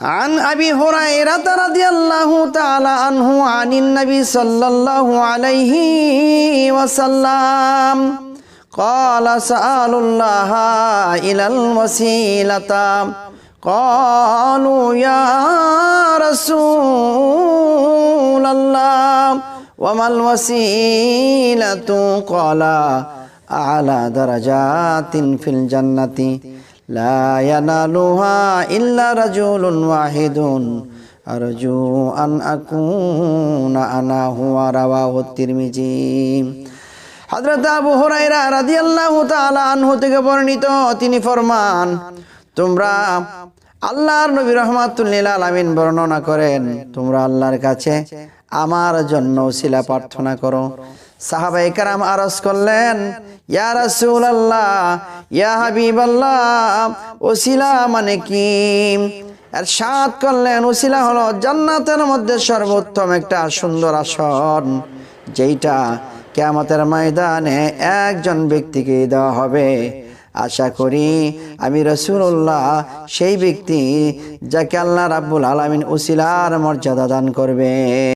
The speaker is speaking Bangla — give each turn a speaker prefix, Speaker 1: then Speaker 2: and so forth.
Speaker 1: عن أبي هريرة رضي الله تعالى عنه عن النبي صلى الله عليه وسلم قال سألوا الله إلى الوسيلة قالوا يا رسول الله وما الوسيلة قال أعلى درجات في الجنة لا ينالها إلا رجل واحد أرجو أن أكون أنا هو رواه الترمذي হযরত আবু হুরায়রা রাদিয়াল্লাহু তাআলা আনহু থেকে বর্ণিত, তিনি ফরমান, তোমরা আল্লাহর নবী রাহমাতুল লিল আলামিন বর্ণনা করেন, তোমরা আল্লাহর কাছে আমার জন্য ওসিলা প্রার্থনা করো। সাহাবায়ে কেরাম আরজ করলেন, ইয়া রাসূলুল্লাহ, ইয়া হাবিবাল্লাহ, ওসিলা মানে কি? ইরশাদ করলেন, ওসিলা হলো জান্নাতের মধ্যে সর্বোত্তম একটা সুন্দর আসন, যেটা কিয়ামতের ময়দানে একজন ব্যক্তিকে দেওয়া হবে। আশা করি আমি রাসূলুল্লাহ সেই ব্যক্তি যাকে আল্লাহ রাব্বুল আলামিন ওসিলার মর্যাদা দান করবে।